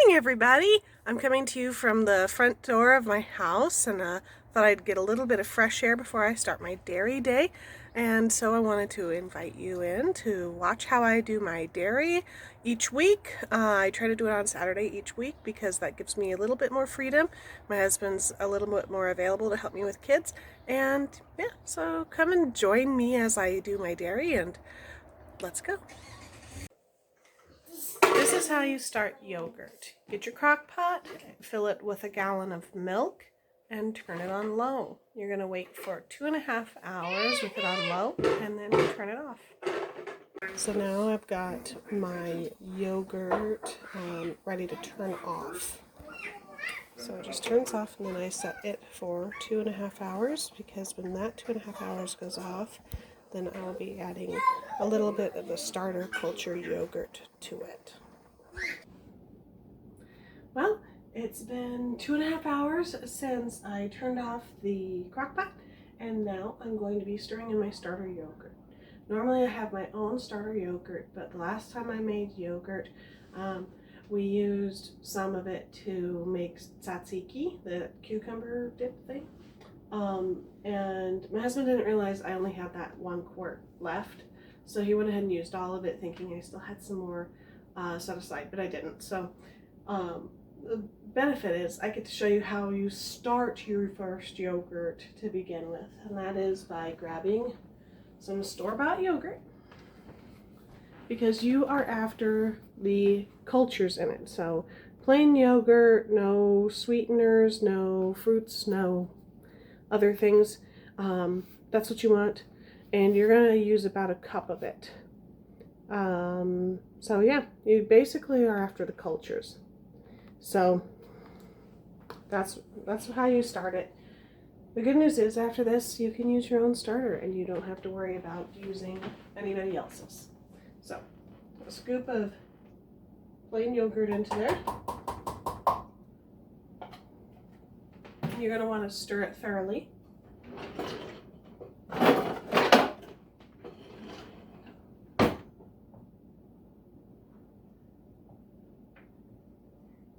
morning, everybody. I'm coming to you from the front door of my house, and thought I'd get a little bit of fresh air before I start my dairy day. And so I wanted to invite you in to watch how I do my dairy each week. I try to do it on Saturday each week because that gives me a little bit more freedom. My husband's a little bit more available to help me with kids. And yeah, so come and join me as I do my dairy, and let's go. This is how you start yogurt. Get your crock pot, fill it with a gallon of milk, and turn it on low. You're going to wait for 2.5 hours with it on low, and then you turn it off. So now I've got my yogurt ready to turn off. So it just turns off, and then I set it for 2.5 hours, because when that 2.5 hours goes off, then I'll be adding a little bit of the starter culture yogurt to it. Well, it's been 2.5 hours since I turned off the crock pot, and now I'm going to be stirring in my starter yogurt. Normally I have my own starter yogurt, but the last time I made yogurt, we used some of it to make tzatziki, the cucumber dip thing. And my husband didn't realize I only had that 1 quart left, so he went ahead and used all of it, thinking I still had some more set aside, but I didn't. So the benefit is I get to show you how you start your first yogurt to begin with, and that is by grabbing some store-bought yogurt, because you are after the cultures in it. So plain yogurt, no sweeteners, no fruits, no other things. That's what you want, and you're gonna use about a cup of it. So yeah, you basically are after the cultures. So that's how you start it. The good news is, after this, you can use your own starter, and you don't have to worry about using anybody else's. So a scoop of plain yogurt into there. You're going to want to stir it thoroughly.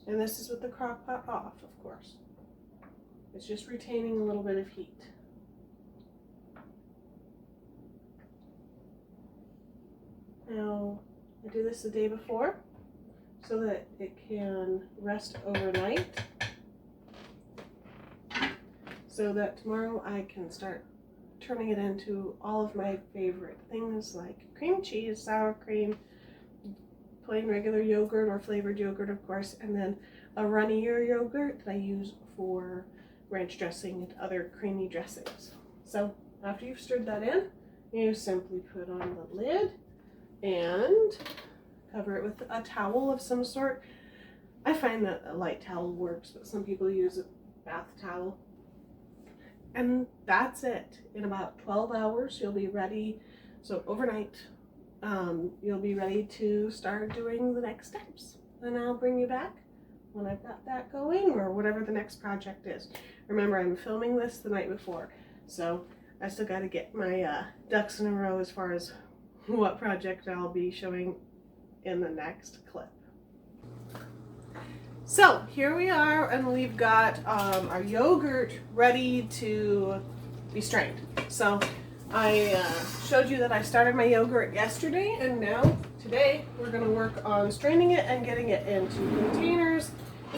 And this is with the crock pot off, of course. It's just retaining a little bit of heat. Now, I do this the day before so that it can rest overnight, so that tomorrow I can start turning it into all of my favorite things, like cream cheese, sour cream, plain regular yogurt or flavored yogurt, of course, and then a runnier yogurt that I use for ranch dressing and other creamy dressings. So after you've stirred that in, you simply put on the lid and cover it with a towel of some sort. I find that a light towel works, but some people use a bath towel. And that's it. In about 12 hours, you'll be ready. So overnight, you'll be ready to start doing the next steps. And I'll bring you back when I've got that going, or whatever the next project is. Remember, I'm filming this the night before, so I still got to get my ducks in a row as far as what project I'll be showing in the next clip. So here we are, and we've got our yogurt ready to be strained. So I showed you that I started my yogurt yesterday, and now today we're going to work on straining it and getting it into containers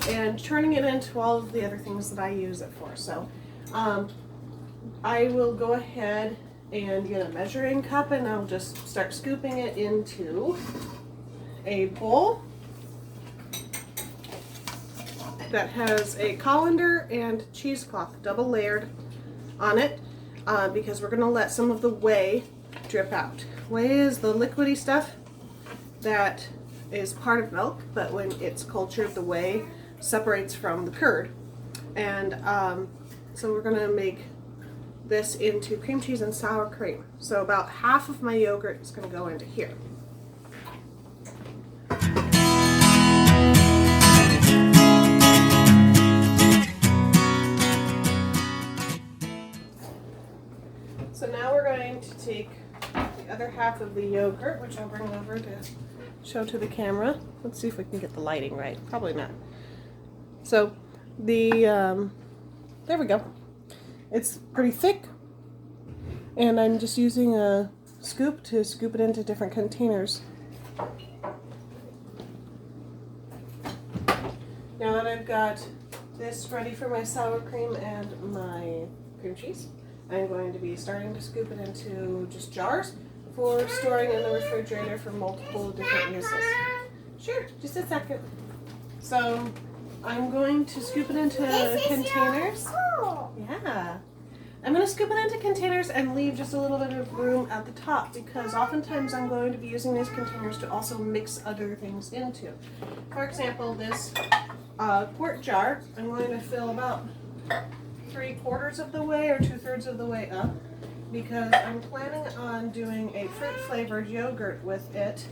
and turning it into all of the other things that I use it for. So I will go ahead and get a measuring cup, and I'll just start scooping it into a bowl that has a colander and cheesecloth double layered on it, because we're going to let some of the whey drip out. Whey is the liquidy stuff that is part of milk, but when it's cultured, the whey separates from the curd. And so we're going to make this into cream cheese and sour cream. So about half of my yogurt is going to go into here. So now we're going to take the other half of the yogurt, which I'll bring over to show to the camera. Let's see if we can get the lighting right. Probably not. So the there we go. It's pretty thick, and I'm just using a scoop to scoop it into different containers. Now that I've got this ready for my sour cream and my cream cheese, I'm going to be starting to scoop it into just jars for storing in the refrigerator for multiple different uses. Sure, just a second. So I'm going to scoop it into containers. Yeah. I'm going to scoop it into containers and leave just a little bit of room at the top, because oftentimes I'm going to be using these containers to also mix other things into. For example, this quart jar, I'm going to fill about 3/4 of the way or 2/3 of the way up, because I'm planning on doing a fruit flavored yogurt with it,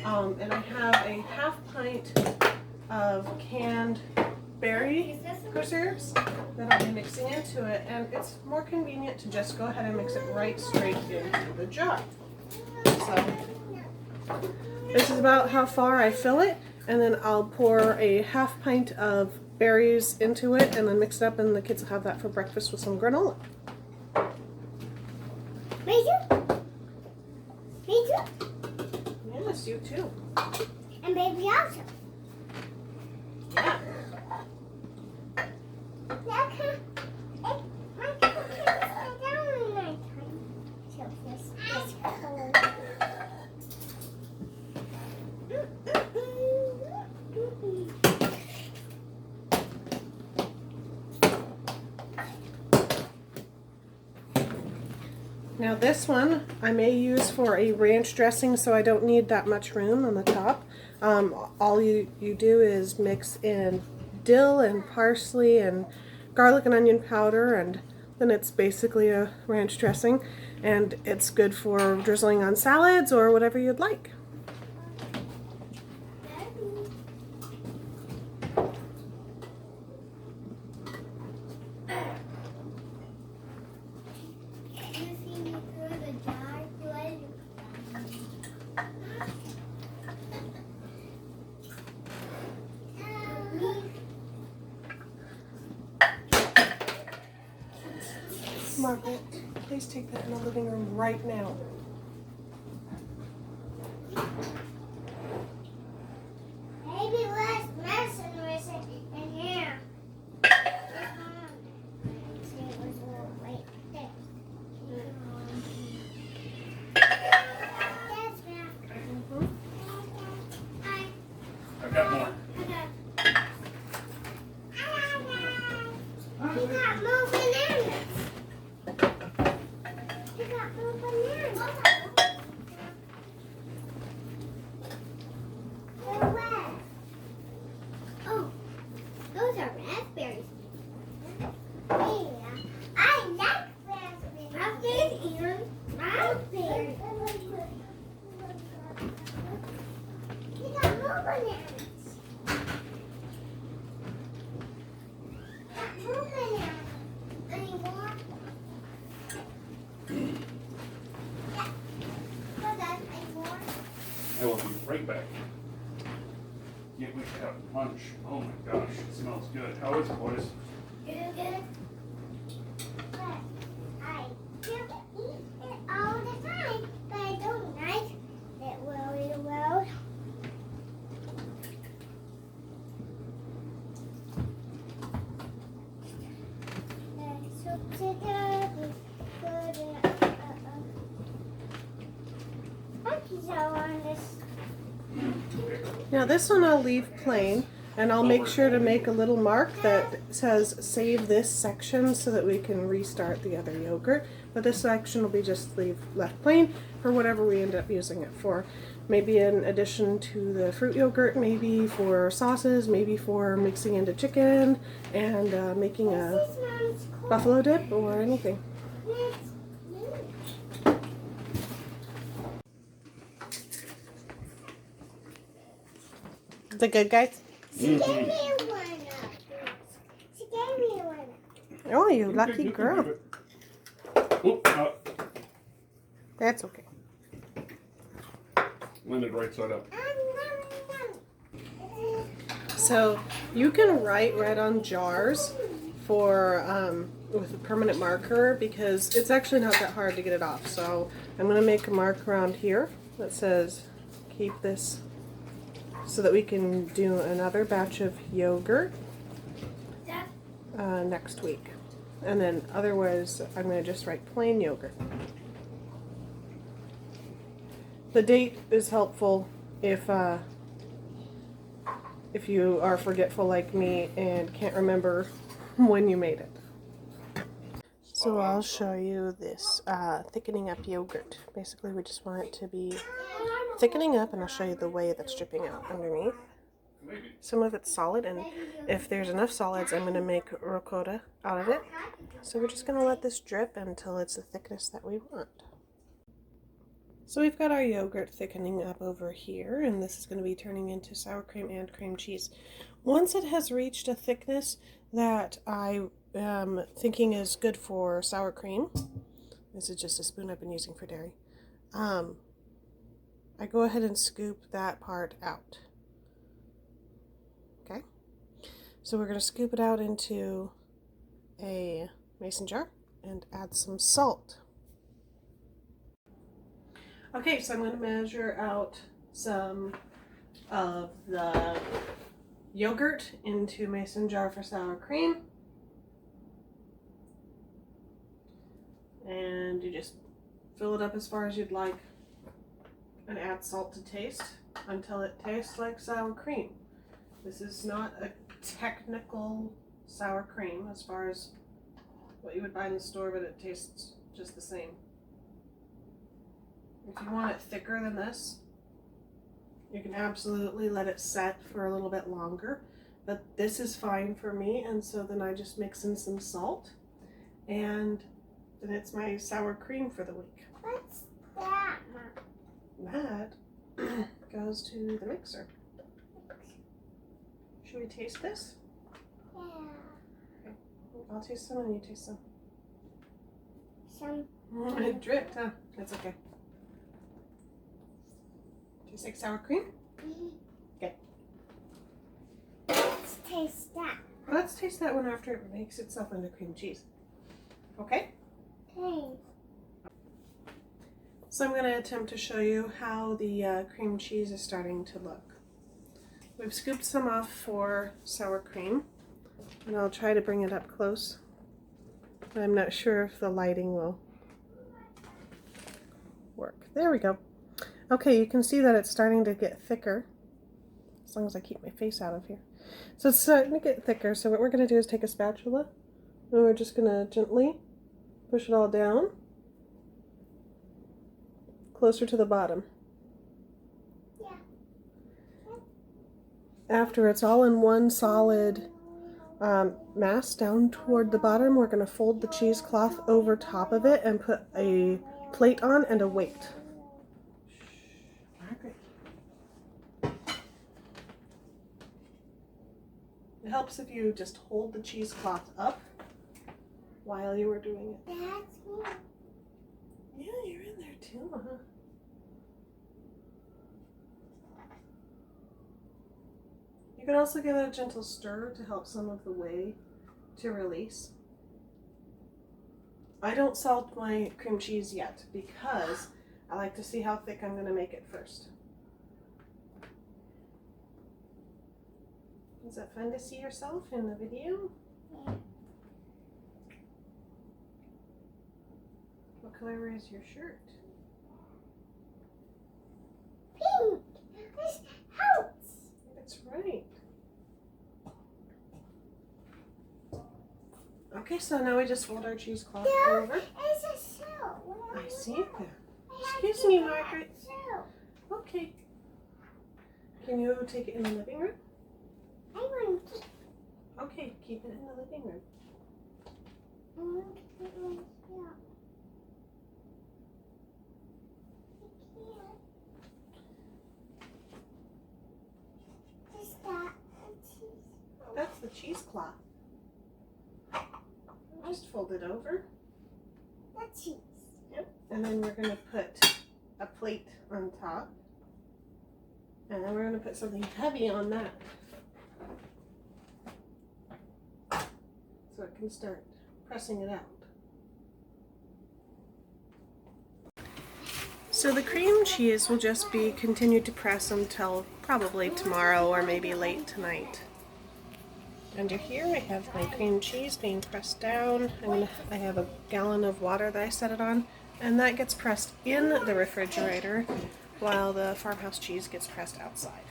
and I have a 1/2 pint of canned berry preserves that I'll be mixing into it, and it's more convenient to just go ahead and mix it right straight into the jar. So this is about how far I fill it, and then I'll pour a 1/2 pint of berries into it and then mix it up, and the kids will have that for breakfast with some granola. Me too. Me too. Yes, you too. And baby also. Yeah. Now this one I may use for a ranch dressing, so I don't need that much room on the top. All you do is mix in dill and parsley and garlic and onion powder, and then it's basically a ranch dressing, and it's good for drizzling on salads or whatever you'd like. Margaret, please take that in the living room right now. Maybe less medicine was in here. I've got more. We got more bananas. We got more bananas. They're red. Oh, those are raspberries. Yeah, I like raspberries. Raspberries and raspberries. We got more bananas. I will be right back. Can't wait to have lunch. Oh my gosh, it smells good. How is it, boys? Good. But I do eat it all the time, but I don't like it really well. So today we put pizza on this. Now this one I'll leave plain, and I'll make sure to make a little mark that says save this section so that we can restart the other yogurt. But this section will be just left plain for whatever we end up using it for. Maybe in addition to the fruit yogurt, maybe for sauces, maybe for mixing into chicken and making a buffalo dip or anything. Is it good, guys? She gave me one. She gave me one. Oh, you lucky girl. Oop, That's okay. landed right side up. So you can write red on jars for with a permanent marker because it's actually not that hard to get it off. So I'm going to make a mark around here that says keep this so that we can do another batch of yogurt next week. And then otherwise I'm going to just write plain yogurt. The date is helpful if you are forgetful like me and can't remember when you made it. So I'll show you this thickening up yogurt. Basically we just want it to be thickening up, and I'll show you the way that's dripping out underneath. Some of it's solid, and if there's enough solids I'm going to make ricotta out of it. So we're just going to let this drip until it's the thickness that we want. So we've got our yogurt thickening up over here, and this is going to be turning into sour cream and cream cheese. Once it has reached a thickness that I am thinking is good for sour cream, this is just a spoon I've been using for dairy, I go ahead and scoop that part out. Okay, so we're going to scoop it out into a mason jar and add some salt. Okay, so I'm going to measure out some of the yogurt into a mason jar for sour cream. And you just fill it up as far as you'd like and add salt to taste until it tastes like sour cream. This is not a technical sour cream as far as what you would buy in the store, but it tastes just the same. If you want it thicker than this, you can absolutely let it set for a little bit longer, but this is fine for me, and so then I just mix in some salt, and then it's my sour cream for the week. What's that? That goes to the mixer. Should we taste this? Yeah. Okay. I'll taste some and you taste some. Some. It dripped, huh? That's okay. Tastes like sour cream? Okay. Let's taste that. Let's taste that one after it makes itself into cream cheese. Okay? Okay. So I'm going to attempt to show you how the cream cheese is starting to look. We've scooped some off for sour cream, and I'll try to bring it up close. I'm not sure if the lighting will work. There we go. Okay, you can see that it's starting to get thicker, as long as I keep my face out of here. So it's starting to get thicker, so what we're going to do is take a spatula, and we're just going to gently push it all down, closer to the bottom. Yeah. After it's all in one solid mass down toward the bottom, we're going to fold the cheesecloth over top of it and put a plate on and a weight. It helps if you just hold the cheesecloth up while you were doing it. That's me. Yeah, you're in there too, huh? You can also give it a gentle stir to help some of the whey to release. I don't salt my cream cheese yet because I like to see how thick I'm going to make it first. Is it fun to see yourself in the video? Yeah. What color is your shirt? Pink. This helps. That's right. Okay, so now we just fold our cheesecloth over. It's a show. I see it there. Excuse me, Margaret. Show. Okay. Can you take it in the living room? I want to. Okay, keep it in the living room. I want to put my show. Is that a cheese? That's the cheesecloth. Just fold it over. The cheese. Yep. And then we're going to put a plate on top. And then we're going to put something heavy on that, so it can start pressing it out. So the cream cheese will just be continued to press until probably tomorrow or maybe late tonight. Under here I have my cream cheese being pressed down. I have a gallon of water that I set it on, and that gets pressed in the refrigerator while the farmhouse cheese gets pressed outside.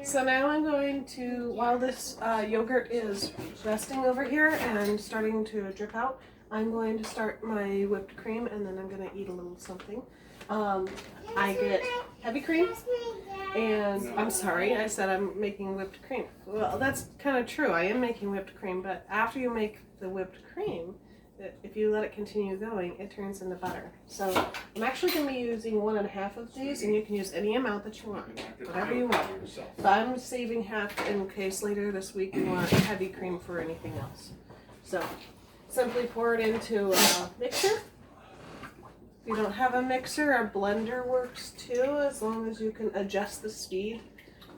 So now I'm going to, while this yogurt is resting over here and starting to drip out, I'm going to start my whipped cream, and then I'm going to eat a little something. I get heavy cream, and I'm sorry, I said I'm making whipped cream. Well, that's kind of true. I am making whipped cream, but after you make the whipped cream, if you let it continue going, it turns into butter. So I'm actually going to be using 1.5 of these, and you can use any amount that you want, whatever you want. But I'm saving half in case later this week you want heavy cream for anything else. So simply pour it into a mixer. If you don't have a mixer, a blender works too, as long as you can adjust the speed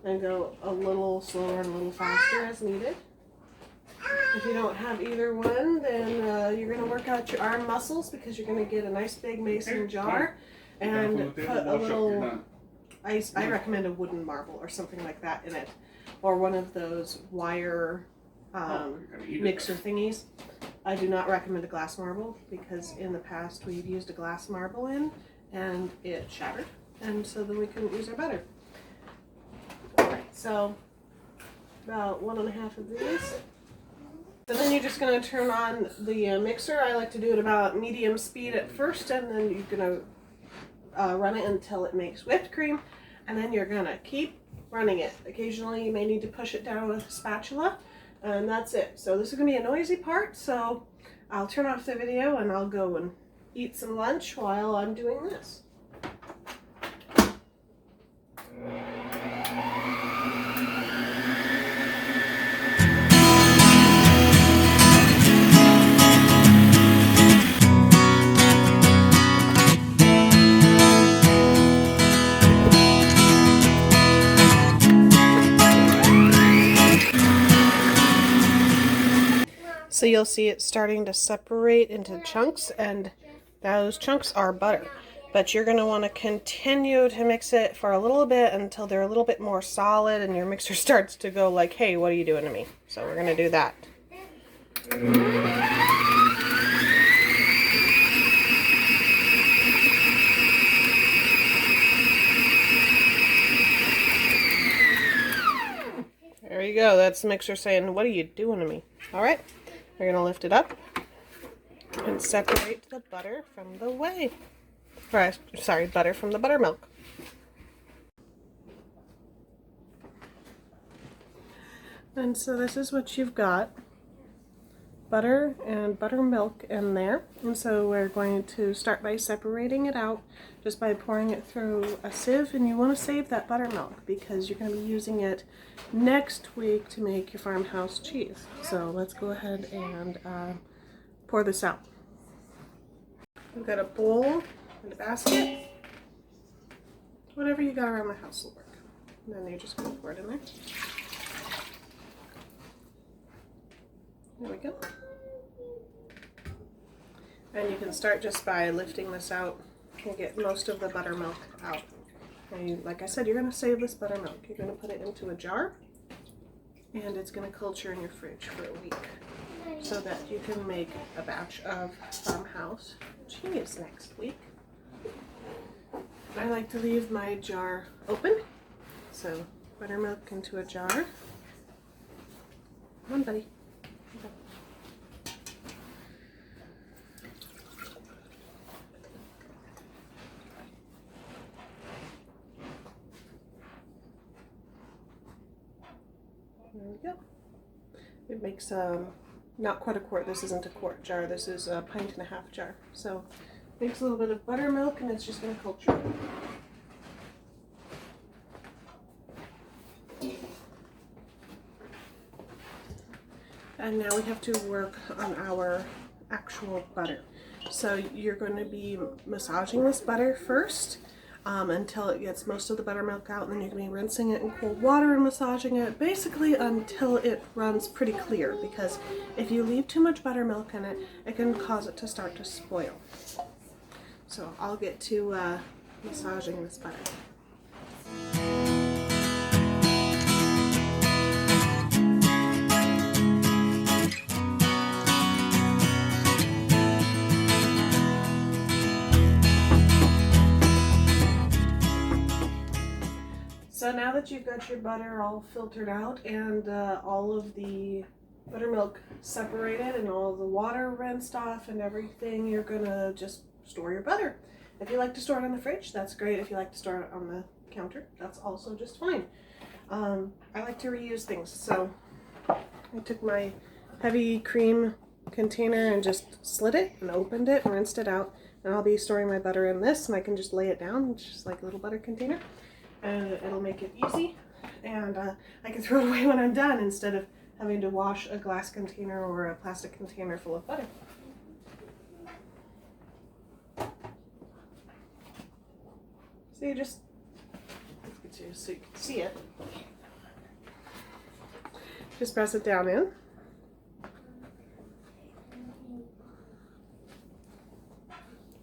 and go a little slower and a little faster as needed. If you don't have either one, then you're going to work out your arm muscles, because you're going to get a nice big mason jar and put a little, I recommend a wooden marble or something like that in it, or one of those wire mixer thingies. I do not recommend a glass marble, because in the past we've used a glass marble in and it shattered, and so then we couldn't use our butter. Alright, so about 1.5 of these. So then you're just going to turn on the mixer. I like to do it about medium speed at first, and then you're going to run it until it makes whipped cream, and then you're going to keep running it. Occasionally you may need to push it down with a spatula, and that's it. So this is going to be a noisy part, so I'll turn off the video and I'll go and eat some lunch while I'm doing this. So you'll see it starting to separate into chunks, and those chunks are butter. But you're going to want to continue to mix it for a little bit until they're a little bit more solid and your mixer starts to go like, hey, what are you doing to me? So we're going to do that. There you go. That's the mixer saying, what are you doing to me? All right. We're going to lift it up and separate the butter from the whey. Or, sorry, butter from the buttermilk. And so this is what you've got. Butter and buttermilk in there. And so we're going to start by separating it out just by pouring it through a sieve. And you want to save that buttermilk because you're going to be using it next week to make your farmhouse cheese. So let's go ahead and pour this out. We've got a bowl and a basket. Whatever you got around the house will work. And then you're just going to pour it in there. There we go. And you can start just by lifting this out and get most of the buttermilk out. And like I said, you're going to save this buttermilk. You're going to put it into a jar, and it's going to culture in your fridge for a week so that you can make a batch of farmhouse cheese next week. I like to leave my jar open, so buttermilk into a jar. Come on, buddy. There we go. It makes not quite a quart. This isn't a quart jar. This is a 1.5 pint jar. So it makes a little bit of buttermilk, and it's just going to culture. And now we have to work on our actual butter. So you're going to be massaging this butter first. until it gets most of the buttermilk out, and then you're going to be rinsing it in cold water and massaging it basically until it runs pretty clear, because if you leave too much buttermilk in it, it can cause it to start to spoil. So I'll get to massaging this butter. So now that you've got your butter all filtered out and all of the buttermilk separated and all the water rinsed off and everything, you're gonna just store your butter. If you like to store it in the fridge, that's great. If you like to store it on the counter, that's also just fine. I like to reuse things, so I took my heavy cream container and just slid it and opened it and rinsed it out, and I'll be storing my butter in this, and I can just lay it down. It's just like a little butter container, and it'll make it easy, and I can throw it away when I'm done instead of having to wash a glass container or a plastic container full of butter. So you just, so you can see it, just press it down in.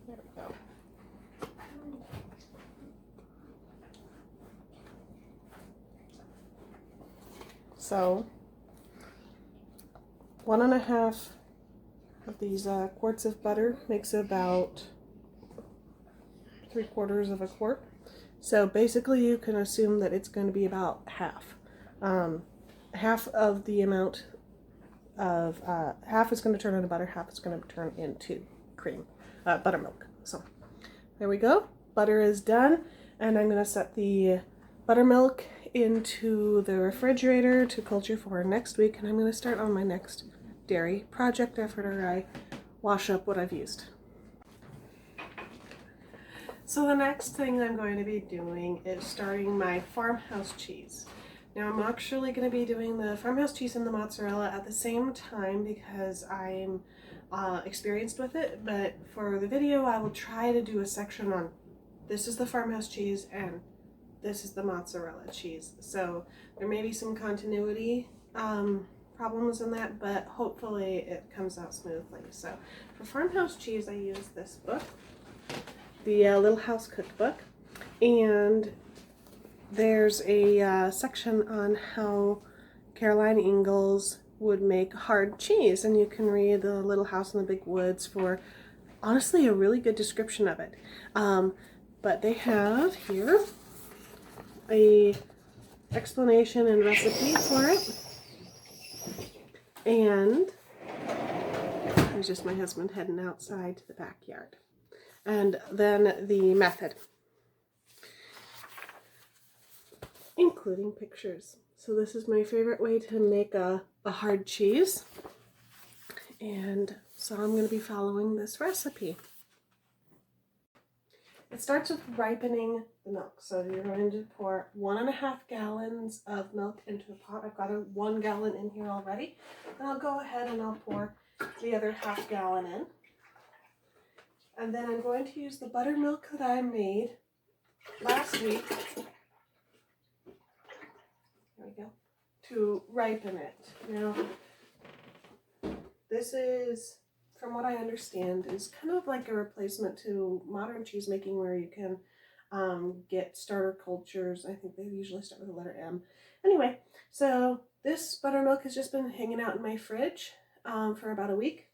There we go. So 1.5 of these quarts of butter makes about 3/4 of a quart. So basically you can assume that it's going to be about half. Half of the amount of, half is going to turn into butter, half is going to turn into cream, buttermilk. So there we go. Butter is done, and I'm going to set the buttermilk into the refrigerator to culture for next week, and I'm going to start on my next dairy project after I wash up what I've used. So the next thing I'm going to be doing is starting my Farmhouse Cheese. Now I'm actually going to be doing the Farmhouse Cheese and the Mozzarella at the same time because I'm experienced with it, but for the video I will try to do a section on this is the Farmhouse Cheese and this is the Mozzarella cheese. So there may be some continuity problems in that, but hopefully it comes out smoothly. So for Farmhouse Cheese I use this book, the Little House Cookbook, and there's a section on how Caroline Ingalls would make hard cheese, and you can read the Little House in the Big Woods for honestly a really good description of it. But they have here a explanation and recipe for it, and there's just my husband heading outside to the backyard, and then the method, including pictures. So this is my favorite way to make a hard cheese, and so I'm going to be following this recipe. It starts with ripening the milk. So you're going to pour 1.5 gallons of milk into a pot. I've got a 1 gallon in here already, and I'll go ahead and I'll pour the other 1/2 gallon in. And then I'm going to use the buttermilk that I made last week, there we go, to ripen it. Now, this is, from what I understand, is kind of like a replacement to modern cheese making, where you can get starter cultures. I think they usually start with the letter M. Anyway, so this buttermilk has just been hanging out in my fridge for about a week.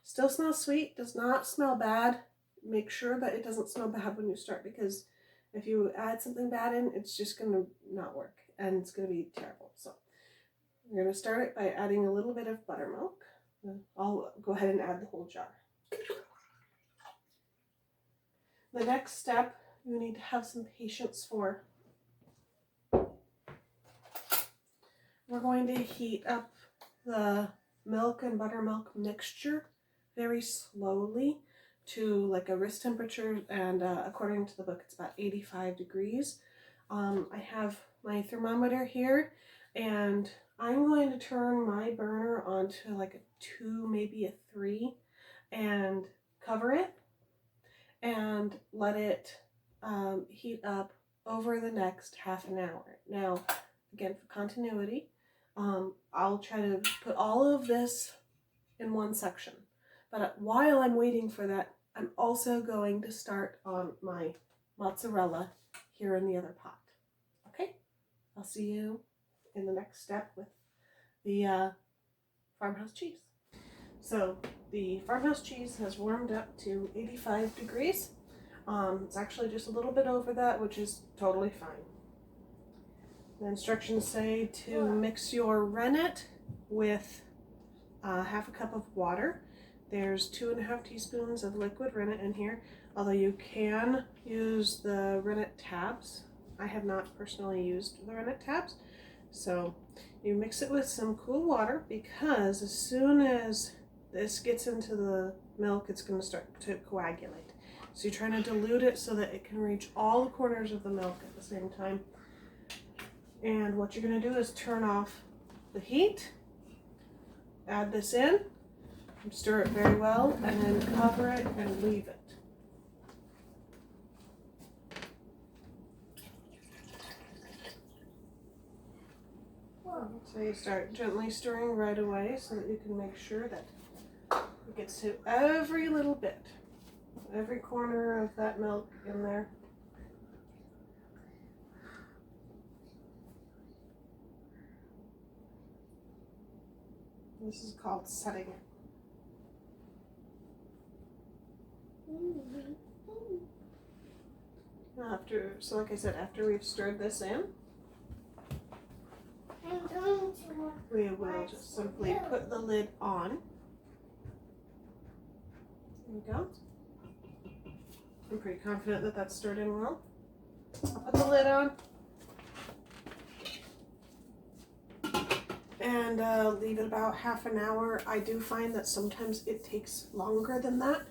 Still smells sweet, does not smell bad. Make sure that it doesn't smell bad when you start, because if you add something bad in, it's just going to not work and it's going to be terrible. So we're going to start it by adding a little bit of buttermilk. I'll go ahead and add the whole jar. The next step you need to have some patience for. We're going to heat up the milk and buttermilk mixture very slowly to like a wrist temperature, and according to the book it's about 85 degrees. I have my thermometer here, and I'm going to turn my burner onto like a 2, maybe a 3, and cover it and let it heat up over the next half an hour. Now, again, for continuity, I'll try to put all of this in one section. But while I'm waiting for that, I'm also going to start on my mozzarella here in the other pot. Okay? I'll see you in the next step with the farmhouse cheese. So the farmhouse cheese has warmed up to 85 degrees. It's actually just a little bit over that, which is totally fine. The instructions say to mix your rennet with half a cup of water. There's 2.5 teaspoons of liquid rennet in here, although you can use the rennet tabs. I have not personally used the rennet tabs. So you mix it with some cool water, because as soon as this gets into the milk, it's going to start to coagulate. So you're trying to dilute it so that it can reach all the corners of the milk at the same time. And what you're going to do is turn off the heat, add this in, stir it very well, and then cover it and leave it. So you start gently stirring right away so that you can make sure that it gets to every little bit, every corner of that milk in there. This is called setting it. So like I said, after we've stirred this in, we will just simply put the lid on. There we go. I'm pretty confident that that's stirred in well. I'll put the lid on and leave it about half an hour. I do find that sometimes it takes longer than that,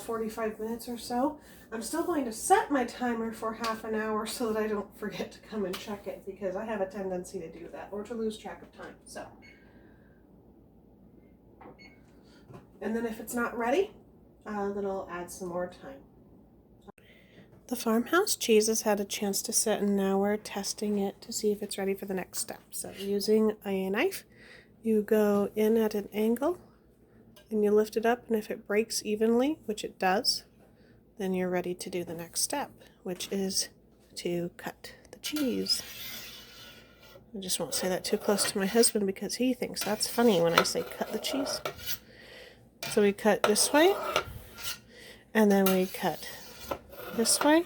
45 minutes or so. I'm still going to set my timer for half an hour so that I don't forget to come and check it, because I have a tendency to do that or to lose track of time. So, and then if it's not ready, then I'll add some more time. The farmhouse cheese has had a chance to sit, and now we're testing it to see if it's ready for the next step. So using a knife, you go in at an angle and you lift it up, and if it breaks evenly, which it does, then you're ready to do the next step, which is to cut the cheese. I just won't say that too close to my husband, because he thinks that's funny when I say cut the cheese. So we cut this way, and then we cut this way,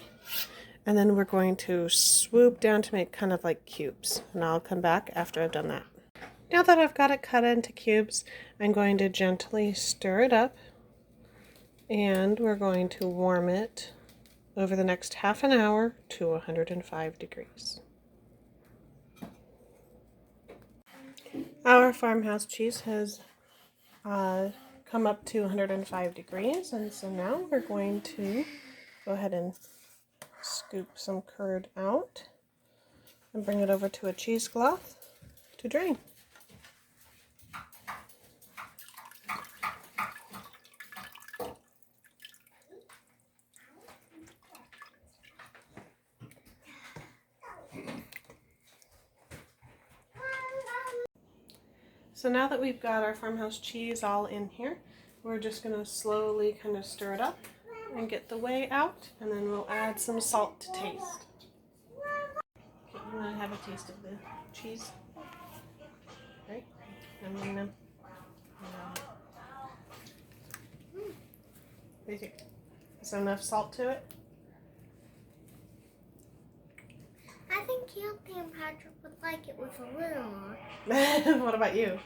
and then we're going to swoop down to make kind of like cubes, and I'll come back after I've done that. Now that I've got it cut into cubes, I'm going to gently stir it up, and we're going to warm it over the next half an hour to 105 degrees. Our farmhouse cheese has come up to 105 degrees, and so now we're going to go ahead and scoop some curd out and bring it over to a cheesecloth to drain. So now that we've got our farmhouse cheese all in here, we're just going to slowly kind of stir it up and get the whey out, and then we'll add some salt to taste. Okay, you want to have a taste of the cheese? Right? And then, what do you think? Is there enough salt to it? I think Kelly and Patrick would like it with a little more. What about you?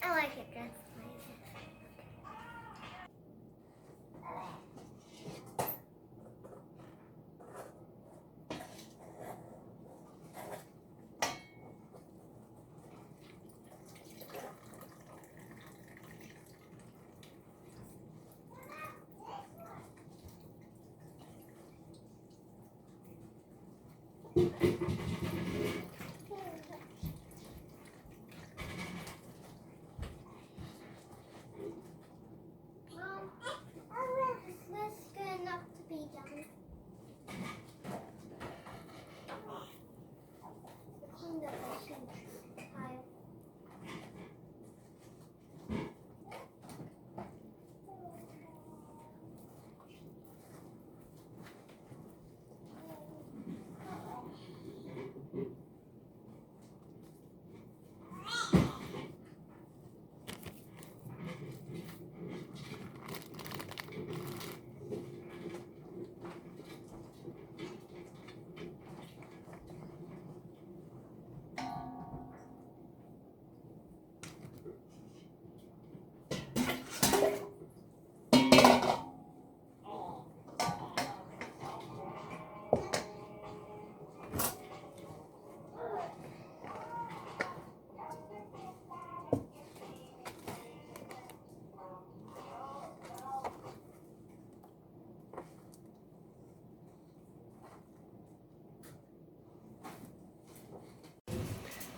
I like it just like this. Is this good enough to be done?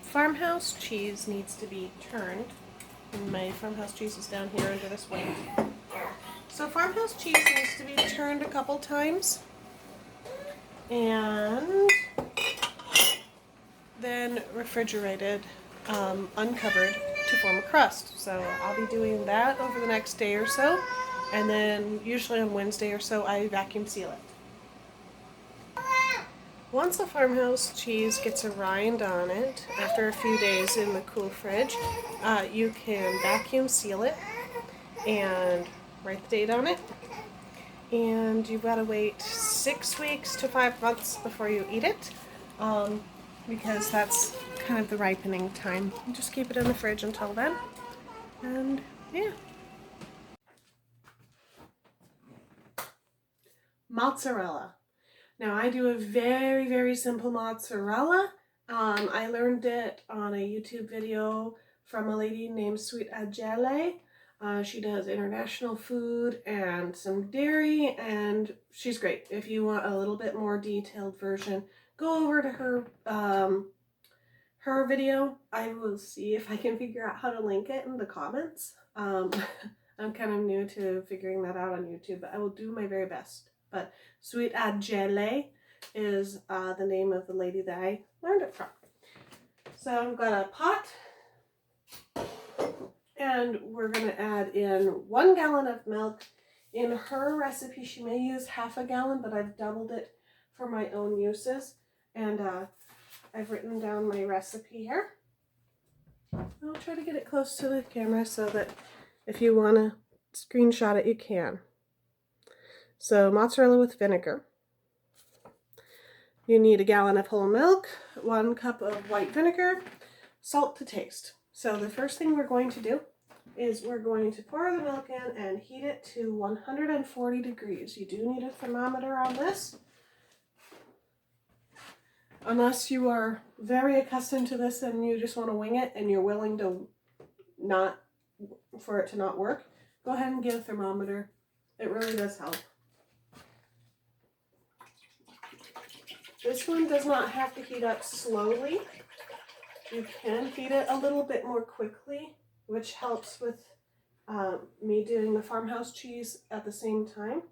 farmhouse cheese needs to be turned. And my farmhouse cheese is down here under this weight. So farmhouse cheese needs to be turned a couple times and then refrigerated, uncovered to form a crust. So I'll be doing that over the next day or so, and then usually on Wednesday or so I vacuum seal it. Once a farmhouse cheese gets a rind on it, after a few days in the cool fridge, you can vacuum seal it and write the date on it. And you've got to wait 6 weeks to 5 months before you eat it, because that's kind of the ripening time. You just keep it in the fridge until then, and yeah. Mozzarella. Now I do a very, very simple mozzarella. I learned it on a YouTube video from a lady named Sweet Agele. She does international food and some dairy, and she's great. If you want a little bit more detailed version, go over to her video. I will see if I can figure out how to link it in the comments. I'm kind of new to figuring that out on YouTube, but I will do my very best. But Sweet Agele is the name of the lady that I learned it from. So I've got a pot, and we're going to add in 1 gallon of milk. In her recipe, she may use half a gallon, but I've doubled it for my own uses. And I've written down my recipe here. I'll try to get it close to the camera so that if you want to screenshot it, you can. So mozzarella with vinegar. You need 1 gallon of whole milk, 1 cup of white vinegar, salt to taste. So the first thing we're going to do is we're going to pour the milk in and heat it to 140 degrees. You do need a thermometer on this, unless you are very accustomed to this and you just want to wing it and you're willing to for it to not work. Go ahead and get a thermometer. It really does help. This one does not have to heat up slowly. You can heat it a little bit more quickly, which helps with me doing the farmhouse cheese at the same time,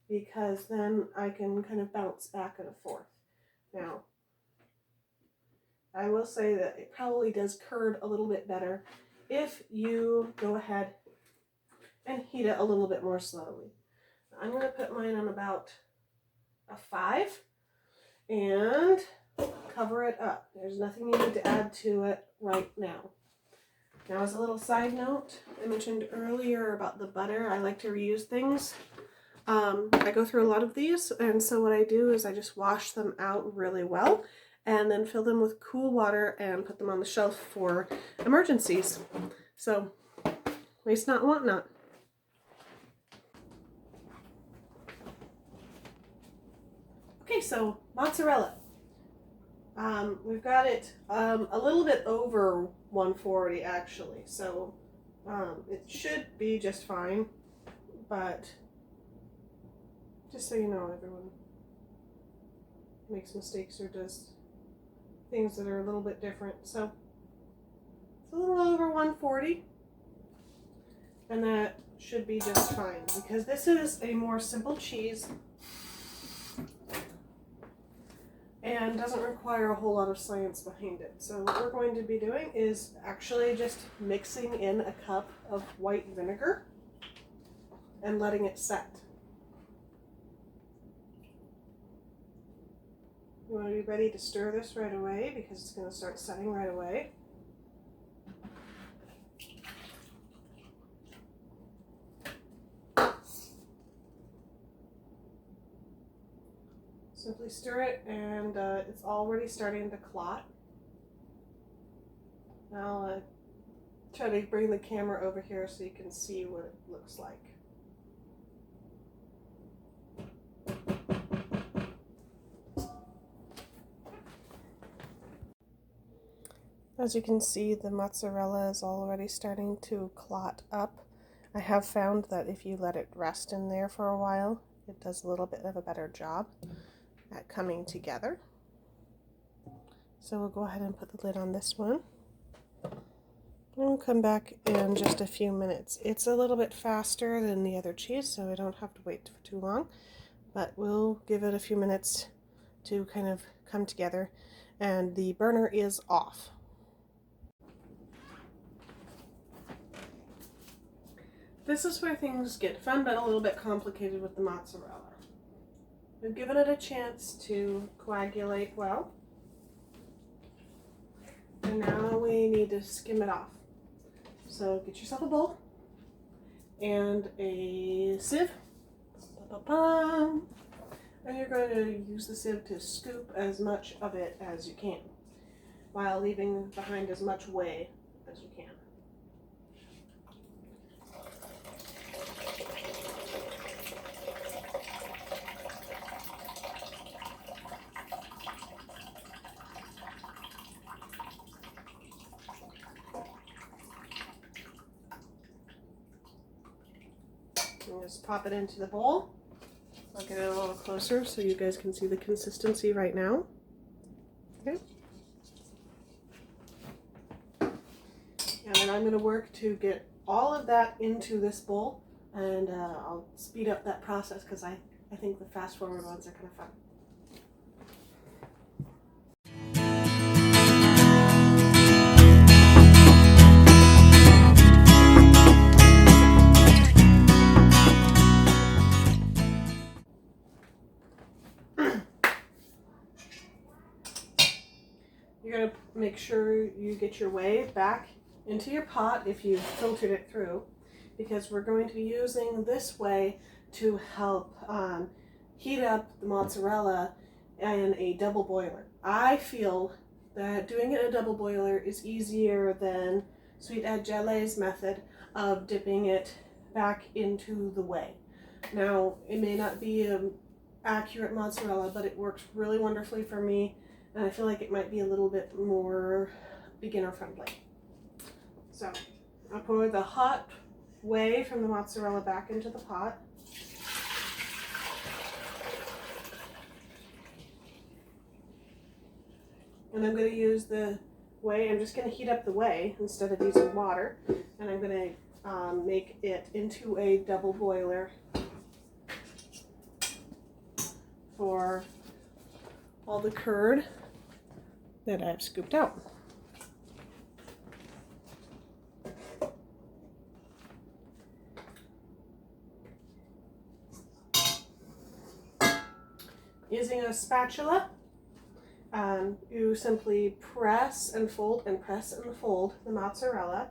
because then I can kind of bounce back and forth. Now, I will say that it probably does curd a little bit better if you go ahead and heat it a little bit more slowly. I'm going to put mine on about a 5 and cover it up. There's nothing you need to add to it right now. Now, as a little side note, I mentioned earlier about the butter. I like to reuse things. I go through a lot of these, and so what I do is I just wash them out really well and then fill them with cool water and put them on the shelf for emergencies. So, waste not, want not. Okay, so mozzarella. We've got it a little bit over 140 actually, so it should be just fine, but just so you know, everyone makes mistakes or does things that are a little bit different. So it's a little over 140, and that should be just fine because this is a more simple cheese and doesn't require a whole lot of science behind it. So what we're going to be doing is actually just mixing in a cup of white vinegar and letting it set. You want to be ready to stir this right away because it's going to start setting right away. Simply stir it, and it's already starting to clot. Now I'll try to bring the camera over here so you can see what it looks like. As you can see, the mozzarella is already starting to clot up. I have found that if you let it rest in there for a while, it does a little bit of a better job at coming together. So we'll go ahead and put the lid on this one. And we'll come back in just a few minutes. It's a little bit faster than the other cheese, so I don't have to wait for too long. But we'll give it a few minutes to kind of come together. And the burner is off. This is where things get fun but a little bit complicated with the mozzarella. We've given it a chance to coagulate well. And now we need to skim it off. So get yourself a bowl and a sieve. And you're going to use the sieve to scoop as much of it as you can, while leaving behind as much whey as you can. And just pop it into the bowl. I'll get it a little closer so you guys can see the consistency right now. Okay. And then I'm going to work to get all of that into this bowl, and I'll speed up that process because I think the fast forward ones are kind of fun. You're going to make sure you get your whey back into your pot if you've filtered it through, because we're going to be using this whey to help heat up the mozzarella in a double boiler. I feel that doing it in a double boiler is easier than Sweet Ed Gellé's method of dipping it back into the whey. Now, it may not be an accurate mozzarella, but it works really wonderfully for me. And I feel like it might be a little bit more beginner friendly. So I'll pour the hot whey from the mozzarella back into the pot. And I'm going to use the whey. I'm just going to heat up the whey instead of using water. And I'm going to make it into a double boiler for all the curd that I've scooped out. Using a spatula, you simply press and fold and press and fold the mozzarella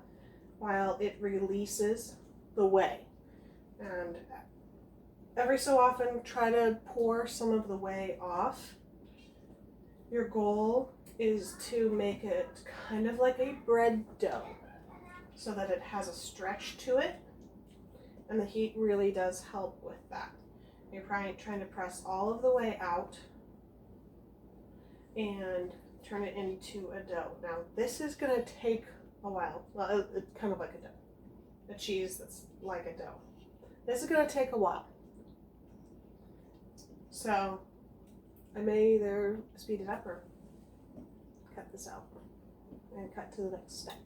while it releases the whey. And every so often try to pour some of the whey off. Your goal is to make it kind of like a bread dough so that it has a stretch to it, and the heat really does help with that. You're trying to press all of the whey out and turn it into a dough. Now this is going to take a while. Well, it's kind of like a dough. A cheese that's like a dough. This is going to take a while. So I may either speed it up or cut this out and cut to the next step.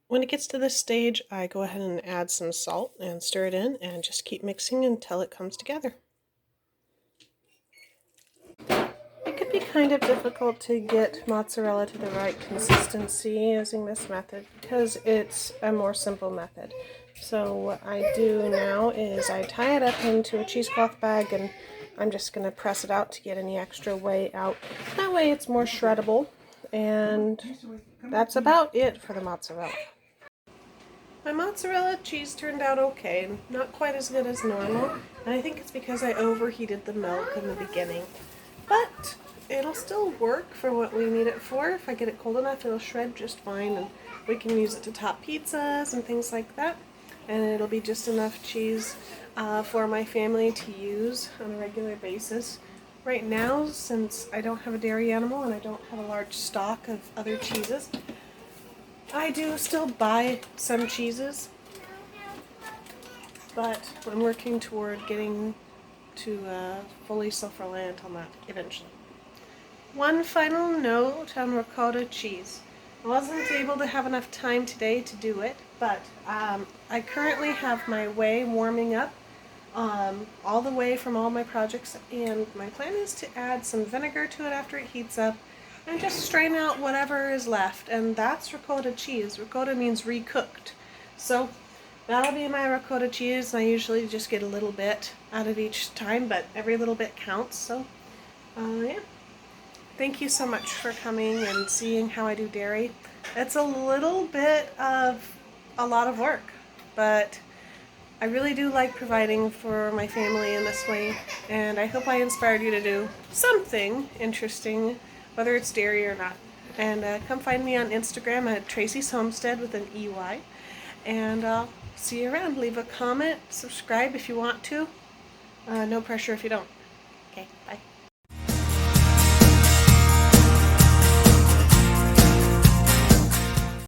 When it gets to this stage, I go ahead and add some salt and stir it in and just keep mixing until it comes together. It could be kind of difficult to get mozzarella to the right consistency using this method because it's a more simple method. So what I do now is I tie it up into a cheesecloth bag, and I'm just going to press it out to get any extra whey out. That way it's more shreddable, and that's about it for the mozzarella. My mozzarella cheese turned out okay, not quite as good as normal, and I think it's because I overheated the milk in the beginning. But it'll still work for what we need it for. If I get it cold enough, it'll shred just fine, and we can use it to top pizzas and things like that. And it'll be just enough cheese for my family to use on a regular basis. Right now, since I don't have a dairy animal and I don't have a large stock of other cheeses, I do still buy some cheeses, but I'm working toward getting to fully self-reliant on that eventually. One final note on ricotta cheese. I wasn't able to have enough time today to do it, but I currently have my whey warming up all the way from all my projects, and my plan is to add some vinegar to it after it heats up and just strain out whatever is left, and that's ricotta cheese. Ricotta means recooked. So that'll be my ricotta cheese. I usually just get a little bit out of each time, but every little bit counts. So yeah. Thank you so much for coming and seeing how I do dairy. It's a little bit of a lot of work, but I really do like providing for my family in this way, and I hope I inspired you to do something interesting, whether it's dairy or not. And come find me on Instagram at Tracy's Homestead with an EY, and I'll see you around. Leave a comment, subscribe if you want to. No pressure if you don't. Okay, bye.